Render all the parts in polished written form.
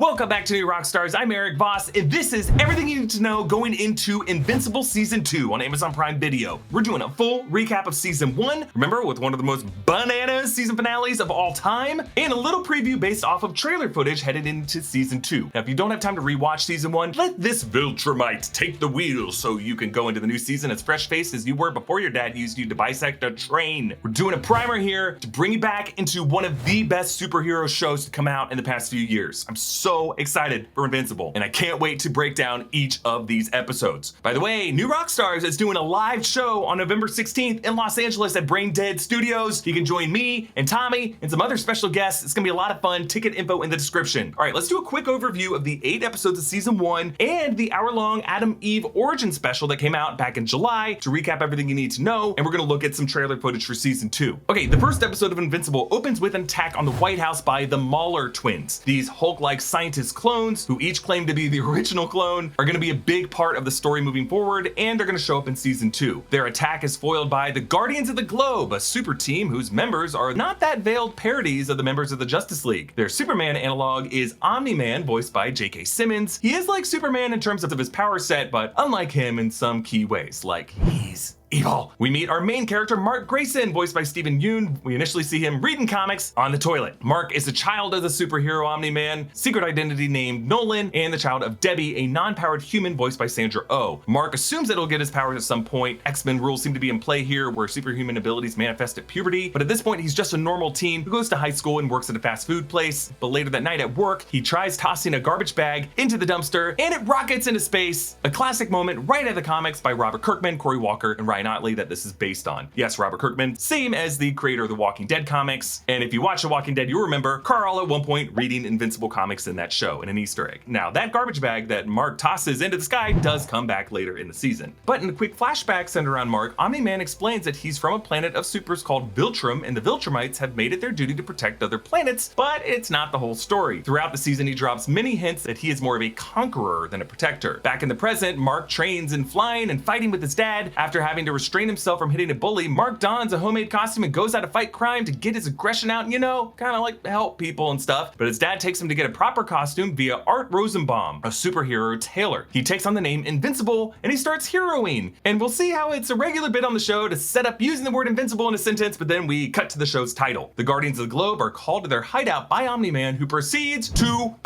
Welcome back to New Rockstars. I'm Eric Voss, and this is everything you need to know going into Invincible Season 2 on Amazon Prime Video. We're doing a full recap of Season 1, remember, with one of the most bananas season finales of all time, and a little preview based off of trailer footage headed into Season 2. Now, if you don't have time to rewatch Season 1, let this Vilderman take the wheel so you can go into the new season as fresh-faced as you were before your dad used you to bisect a train. We're doing a primer here to bring you back into one of the best superhero shows to come out in the past few years. I'm so excited for Invincible, and I can't wait to break down each of these episodes. By the way, New Rockstars is doing a live show on November 16th in Los Angeles at Brain Dead Studios. You can join me and Tommy and some other special guests. It's gonna be a lot of fun. Ticket info in the description. All right, let's do a quick overview of the 8 episodes of Season 1 and the hour-long Adam Eve origin special that came out back in July to recap everything you need to know, and we're gonna look at some trailer footage for Season 2. Okay, the first episode of Invincible opens with an attack on the White House by the Mauler twins. These Hulk-like scientist clones, who each claim to be the original clone, are going to be a big part of the story moving forward, and they're going to show up in Season 2. Their attack is foiled by the Guardians of the Globe, a super team whose members are not that veiled parodies of the members of the Justice League. Their Superman analog is Omni-Man, voiced by J.K. Simmons. He is like Superman in terms of his power set, but unlike him in some key ways, like he's evil. We meet our main character, Mark Grayson, voiced by Steven Yeun. We initially see him reading comics on the toilet. Mark is a child of the superhero Omni-Man, secret identity named Nolan, and the child of Debbie, a non-powered human voiced by Sandra Oh. Mark assumes that he'll get his powers at some point. X-Men rules seem to be in play here, where superhuman abilities manifest at puberty, but at this point he's just a normal teen who goes to high school and works at a fast food place. But later that night at work, he tries tossing a garbage bag into the dumpster, and it rockets into space. A classic moment right out of the comics by Robert Kirkman, Cory Walker, and Ryan Otley that this is based on. Yes, Robert Kirkman, same as the creator of the Walking Dead comics. And if you watch The Walking Dead, you'll remember Carl at one point reading Invincible comics in that show in an Easter egg. Now, that garbage bag that Mark tosses into the sky does come back later in the season. But in a quick flashback centered around Mark, Omni-Man explains that he's from a planet of supers called Viltrum, and the Viltrumites have made it their duty to protect other planets, but it's not the whole story. Throughout the season, he drops many hints that he is more of a conqueror than a protector. Back in the present, Mark trains in flying and fighting with his dad. After having to restrain himself from hitting a bully, Mark dons a homemade costume and goes out to fight crime to get his aggression out and, you know, kind of like help people and stuff. But his dad takes him to get a proper costume via Art Rosenbaum, a superhero tailor. He takes on the name Invincible and he starts heroing. And we'll see how it's a regular bit on the show to set up using the word invincible in a sentence, but then we cut to the show's title. The Guardians of the Globe are called to their hideout by Omni-Man, who proceeds to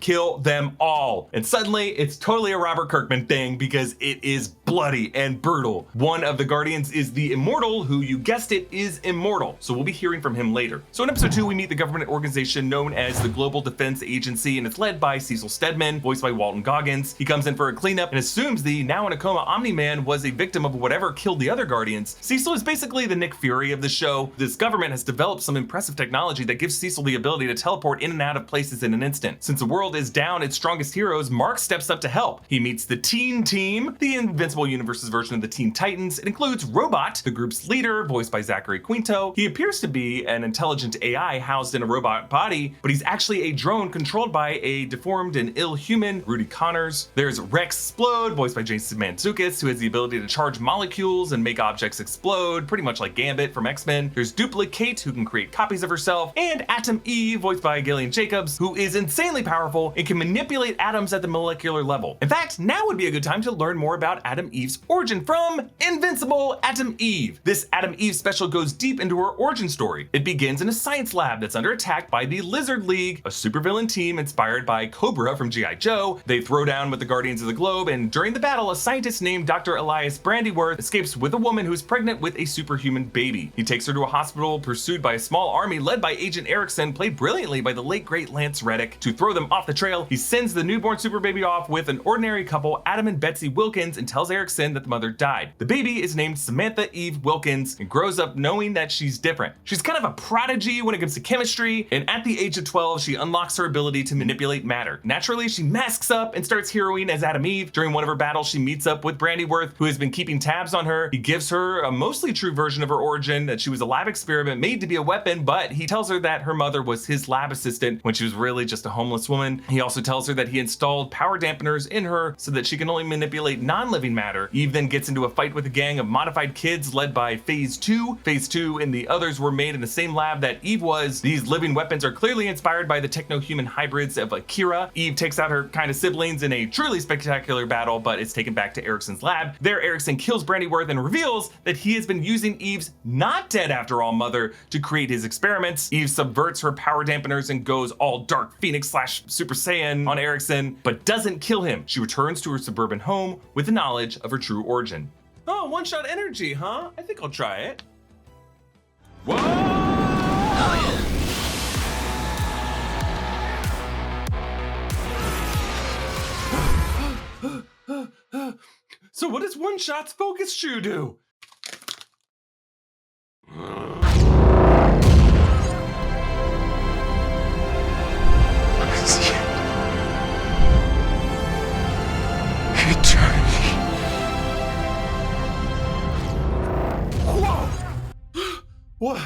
kill them all. And suddenly it's totally a Robert Kirkman thing because it is bloody and brutal. One of the Guardians is the Immortal, who, you guessed it, is immortal. So we'll be hearing from him later. So in episode 2, we meet the government organization known as the Global Defense Agency, and it's led by Cecil Stedman, voiced by Walton Goggins. He comes in for a cleanup and assumes the now in a coma Omni-Man was a victim of whatever killed the other Guardians. Cecil is basically the Nick Fury of the show. This government has developed some impressive technology that gives Cecil the ability to teleport in and out of places in an instant. Since the world is down its strongest heroes, Mark steps up to help. He meets the Teen Team, the Invincible Universe's version of the Teen Titans. It includes Robot, the group's leader, voiced by Zachary Quinto. He appears to be an intelligent AI housed in a robot body, but he's actually a drone controlled by a deformed and ill human, Rudy Connors. There's Rex Explode, voiced by Jason Mantzoukas, who has the ability to charge molecules and make objects explode, pretty much like Gambit from X-Men. There's Duplicate, who can create copies of herself, and Atom Eve, voiced by Gillian Jacobs, who is insanely powerful and can manipulate atoms at the molecular level. In fact, now would be a good time to learn more about Atom Eve's origin from Invincible Atom Eve. This Atom Eve special goes deep into her origin story. It begins in a science lab that's under attack by the Lizard League, a supervillain team inspired by Cobra from G.I. Joe. They throw down with the Guardians of the Globe, and during the battle, a scientist named Dr. Elias Brandyworth escapes with a woman who's pregnant with a superhuman baby. He takes her to a hospital pursued by a small army led by Agent Erickson, played brilliantly by the late great Lance Reddick. To throw them off the trail, he sends the newborn super baby off with an ordinary couple, Adam and Betsy Wilkins, and tells Erickson that the mother died. The baby is named Samantha Eve Wilkins and grows up knowing that she's different. She's kind of a prodigy when it comes to chemistry, and at the age of 12, she unlocks her ability to manipulate matter. Naturally, she masks up and starts heroing as Atom Eve. During one of her battles, she meets up with Brandyworth, who has been keeping tabs on her. He gives her a mostly true version of her origin, that she was a lab experiment made to be a weapon, but he tells her that her mother was his lab assistant when she was really just a homeless woman. He also tells her that he installed power dampeners in her so that she can only manipulate non-living matter matter. Eve then gets into a fight with a gang of modified kids led by Phase 2. Phase 2 and the others were made in the same lab that Eve was. These living weapons are clearly inspired by the techno-human hybrids of Akira. Eve takes out her kind of siblings in a truly spectacular battle, but is taken back to Ericsson's lab. There, Erickson kills Brandyworth and reveals that he has been using Eve's not dead after all mother to create his experiments. Eve subverts her power dampeners and goes all Dark Phoenix / Super Saiyan on Erickson, but doesn't kill him. She returns to her suburban home with the knowledge of her true origin. Oh, one-shot energy, huh? I think I'll try it. Whoa! Oh, yeah. So what does One Shot's focus shoe do?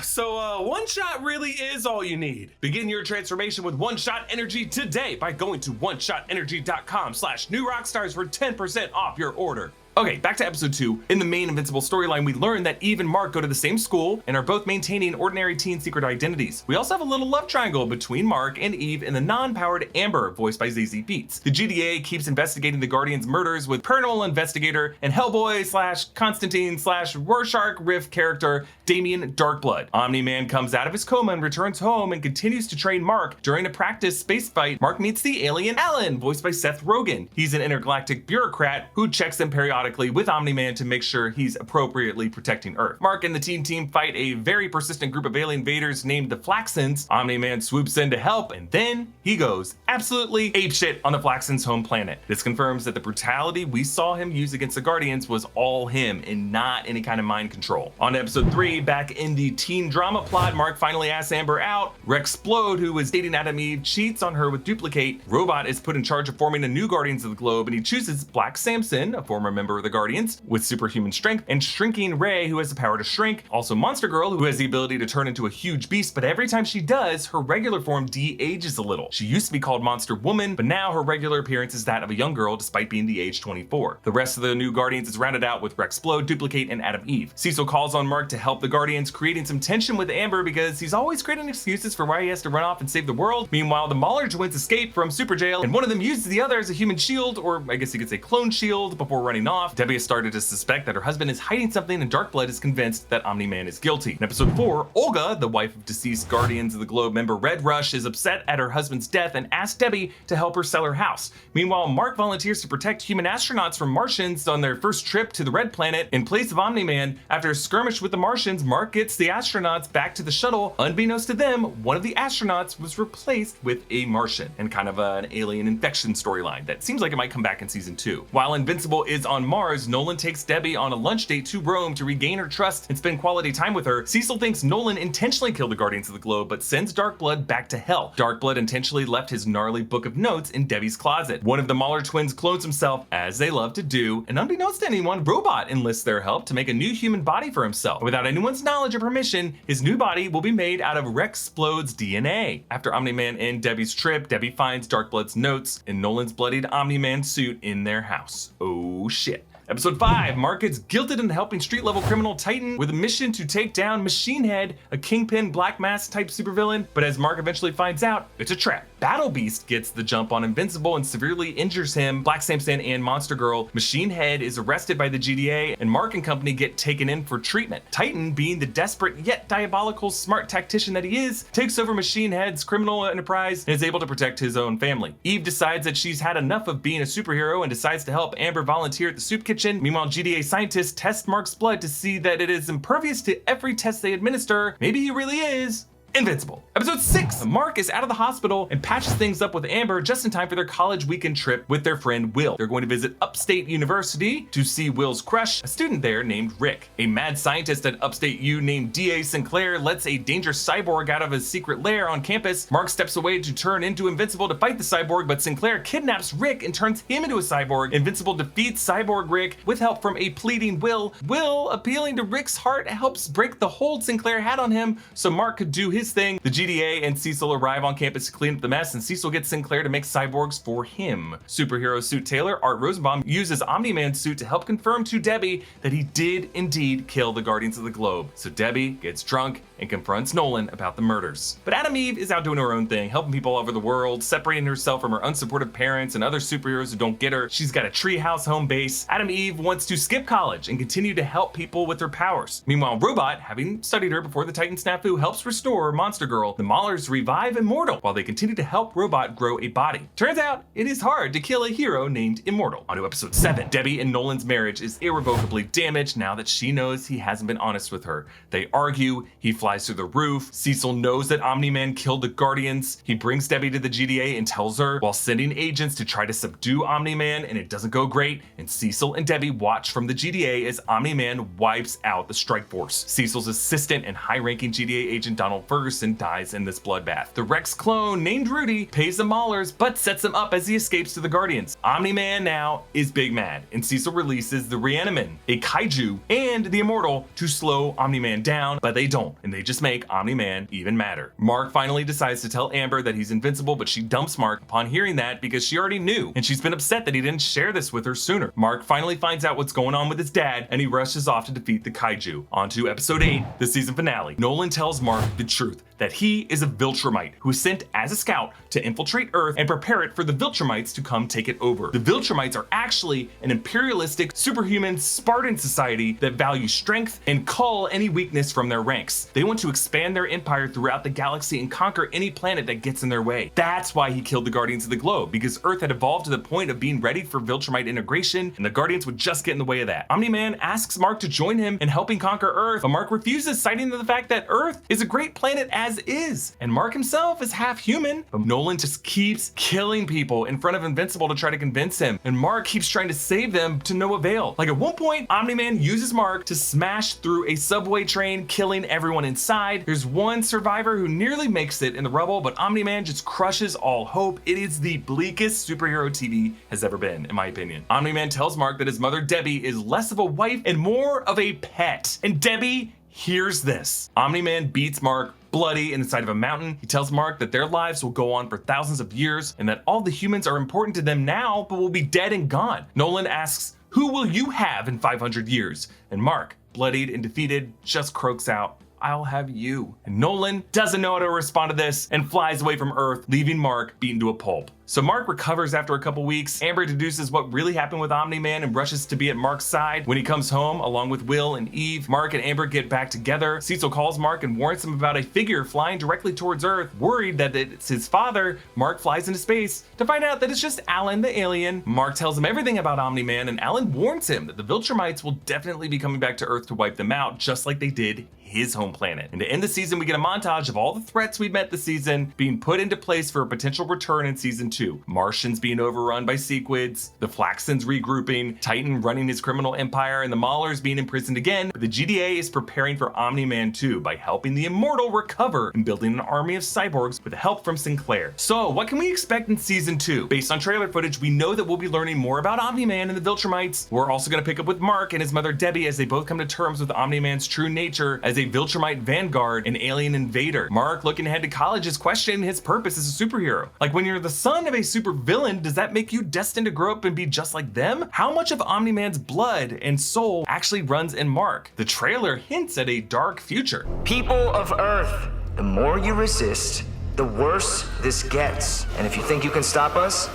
So One Shot really is all you need. Begin your transformation with One Shot Energy today by going to oneshotenergy.com/newrockstars for 10% off your order. Okay, back to episode 2. In the main Invincible storyline, we learn that Eve and Mark go to the same school and are both maintaining ordinary teen secret identities. We also have a little love triangle between Mark and Eve and the non-powered Amber, voiced by ZZ Beetz. The GDA keeps investigating the Guardians' murders with paranormal investigator and Hellboy / Constantine / Rorschach Riff character Damien Darkblood. Omni-Man comes out of his coma and returns home and continues to train Mark. During a practice space fight, Mark meets the alien Alan, voiced by Seth Rogen. He's an intergalactic bureaucrat who checks him periodically with Omni-Man to make sure he's appropriately protecting Earth. Mark and the team fight a very persistent group of alien invaders named the Flaxons. Omni-Man swoops in to help, and then he goes absolutely apeshit on the Flaxons' home planet. This confirms that the brutality we saw him use against the Guardians was all him and not any kind of mind control. On to episode 3, back in the teen drama plot, Mark finally asks Amber out. Rexplode, who was dating Adam Eve, cheats on her with Duplicate. Robot is put in charge of forming a new Guardians of the Globe, and he chooses Black Samson, a former member of the Guardians, with superhuman strength, and Shrinking Ray, who has the power to shrink. Also Monster Girl, who has the ability to turn into a huge beast, but every time she does, her regular form de-ages a little. She used to be called Monster Woman, but now her regular appearance is that of a young girl despite being the age 24. The rest of the new Guardians is rounded out with Rexplode, Duplicate, and Adam Eve. Cecil calls on Mark to help the Guardians, creating some tension with Amber because he's always creating excuses for why he has to run off and save the world. Meanwhile, the Mauler twins escape from Super Jail, and one of them uses the other as a human shield, or I guess you could say clone shield, before running off. Debbie has started to suspect that her husband is hiding something, and Darkblood is convinced that Omni-Man is guilty. In episode 4, Olga, the wife of deceased Guardians of the Globe member Red Rush, is upset at her husband's death and asks Debbie to help her sell her house. Meanwhile, Mark volunteers to protect human astronauts from Martians on their first trip to the Red Planet in place of Omni-Man. After a skirmish with the Martians, Mark gets the astronauts back to the shuttle. Unbeknownst to them, one of the astronauts was replaced with a Martian, and kind of an alien infection storyline that seems like it might come back in season 2. While Invincible is on Mars, Nolan takes Debbie on a lunch date to Rome to regain her trust and spend quality time with her. Cecil thinks Nolan intentionally killed the Guardians of the Globe, but sends Darkblood back to hell. Darkblood intentionally left his gnarly book of notes in Debbie's closet. One of the Mauler twins clones himself, as they love to do, and unbeknownst to anyone, Robot enlists their help to make a new human body for himself. Without anyone's knowledge or permission, his new body will be made out of Rexplode's DNA. After Omni-Man and Debbie's trip, Debbie finds Darkblood's notes and Nolan's bloodied Omni-Man suit in their house. Oh shit. Episode 5, Mark gets guilted into helping street-level criminal Titan with a mission to take down Machine Head, a Kingpin Black Mask type supervillain, but as Mark eventually finds out, it's a trap. Battle Beast gets the jump on Invincible and severely injures him, Black Samson and Monster Girl. Machine Head is arrested by the GDA, and Mark and company get taken in for treatment. Titan, being the desperate yet diabolical smart tactician that he is, takes over Machine Head's criminal enterprise and is able to protect his own family. Eve decides that she's had enough of being a superhero and decides to help Amber volunteer at the soup kitchen. Meanwhile, GDA scientists test Mark's blood to see that it is impervious to every test they administer. Maybe he really is invincible. Episode 6, Mark is out of the hospital and patches things up with Amber just in time for their college weekend trip with their friend Will. They're going to visit Upstate University to see Will's crush, a student there named Rick. A mad scientist at Upstate U named D.A. Sinclair lets a dangerous cyborg out of his secret lair on campus. Mark steps away to turn into Invincible to fight the cyborg, but Sinclair kidnaps Rick and turns him into a cyborg. Invincible defeats cyborg Rick with help from a pleading Will. Will, appealing to Rick's heart, helps break the hold Sinclair had on him so Mark could do his thing. The GDA and Cecil arrive on campus to clean up the mess, and Cecil gets Sinclair to make cyborgs for him. Superhero suit tailor Art Rosenbaum uses Omni-Man's suit to help confirm to Debbie that he did indeed kill the Guardians of the Globe. So Debbie gets drunk and confronts Nolan about the murders. But Adam Eve is out doing her own thing, helping people all over the world, separating herself from her unsupportive parents and other superheroes who don't get her. She's got a treehouse home base. Adam Eve wants to skip college and continue to help people with her powers. Meanwhile, Robot, having studied her before the Titan snafu, helps restore Monster Girl. The Maulers revive Immortal while they continue to help Robot grow a body. Turns out it is hard to kill a hero named Immortal. On to episode 7. Debbie and Nolan's marriage is irrevocably damaged now that she knows he hasn't been honest with her. They argue, he flies through the roof. Cecil knows that Omni-Man killed the Guardians. He brings Debbie to the GDA and tells her, while sending agents to try to subdue Omni-Man, and it doesn't go great, and Cecil and Debbie watch from the GDA as Omni-Man wipes out the strike force. Cecil's assistant and high-ranking GDA agent Donald Ferguson dies in this bloodbath. The Rex clone named Rudy pays the Maulers but sets him up as he escapes to the Guardians. Omni-Man now is big mad, and Cecil releases the Reaniman, a kaiju, and the Immortal to slow Omni-Man down, but they don't, and they just make Omni-Man even madder. Mark finally decides to tell Amber that he's invincible, but she dumps Mark upon hearing that because she already knew, and she's been upset that he didn't share this with her sooner. Mark finally finds out what's going on with his dad, and he rushes off to defeat the kaiju. On to episode 8, the season finale. Nolan tells Mark the truth, that he is a Viltrumite who was sent as a scout to infiltrate Earth and prepare it for the Viltrumites to come take it over. The Viltrumites are actually an imperialistic, superhuman Spartan society that value strength and cull any weakness from their ranks. They want to expand their empire throughout the galaxy and conquer any planet that gets in their way. That's why he killed the Guardians of the Globe, because Earth had evolved to the point of being ready for Viltrumite integration, and the Guardians would just get in the way of that. Omni-Man asks Mark to join him in helping conquer Earth, but Mark refuses, citing the fact that Earth is a great planet as is, and Mark himself is half human. But Nolan just keeps killing people in front of Invincible to try to convince him, and Mark keeps trying to save them to no avail. Like at one point, Omni-Man uses Mark to smash through a subway train, killing everyone inside. There's one survivor who nearly makes it in the rubble, but Omni-Man just crushes all hope. It is the bleakest superhero TV has ever been, in my opinion. Omni-Man tells Mark that his mother Debbie is less of a wife and more of a pet, and Debbie hears this. Omni-Man beats Mark bloody in the side of a mountain. He tells Mark that their lives will go on for thousands of years and that all the humans are important to them now but will be dead and gone. Nolan asks, "Who will you have in 500 years?" And Mark, bloodied and defeated, just croaks out, "I'll have you." And Nolan doesn't know how to respond to this and flies away from Earth, leaving Mark beaten to a pulp. So Mark recovers after a couple weeks. Amber deduces what really happened with Omni-Man and rushes to be at Mark's side. When he comes home, along with Will and Eve, Mark and Amber get back together. Cecil calls Mark and warns him about a figure flying directly towards Earth. Worried that it's his father, Mark flies into space to find out that it's just Alan the alien. Mark tells him everything about Omni-Man, and Alan warns him that the Viltrumites will definitely be coming back to Earth to wipe them out, just like they did his home planet. And to end the season, we get a montage of all the threats we met this season being put into place for a potential return in season 2. Martians being overrun by Sequids, the Flaxons regrouping, Titan running his criminal empire, and the Maulers being imprisoned again. But the GDA is preparing for Omni-Man 2 by helping the Immortal recover and building an army of cyborgs with help from Sinclair. So what can we expect in season 2? Based on trailer footage, we know that we'll be learning more about Omni-Man and the Viltrumites. We're also going to pick up with Mark and his mother Debbie as they both come to terms with Omni-Man's true nature as a Viltrumite vanguard and alien invader. Mark, looking ahead to college, is questioning his purpose as a superhero. Like, when you're the son of a super villain, does that make you destined to grow up and be just like them? How much of Omni-Man's blood and soul actually runs in Mark? The trailer hints at a dark future. People of Earth, the more you resist, the worse this gets. And if you think you can stop us,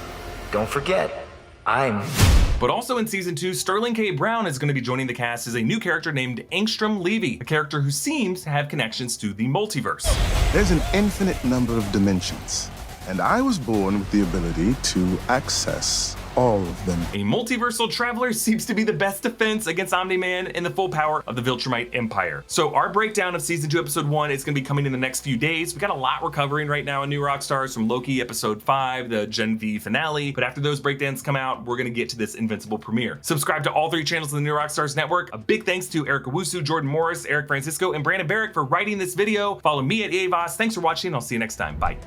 don't forget, But also in season 2, Sterling K. Brown is going to be joining the cast as a new character named Angstrom Levy, a character who seems to have connections to the multiverse. There's an infinite number of dimensions, and I was born with the ability to access all of them. A multiversal traveler seems to be the best defense against Omni-Man and the full power of the Viltrumite Empire. So our breakdown of season 2 episode 1 is going to be coming in the next few days. We got a lot we're covering right now in New Rockstars, from Loki episode 5, the Gen V finale. But after those breakdowns come out, we're going to get to this Invincible premiere. Subscribe to all 3 channels of the New Rockstars network. A big thanks to Eric Owusu, Jordan Morris, Eric Francisco, and Brandon Barrick for writing this video. Follow me at EA Voss. Thanks for watching. I'll see you next time. Bye.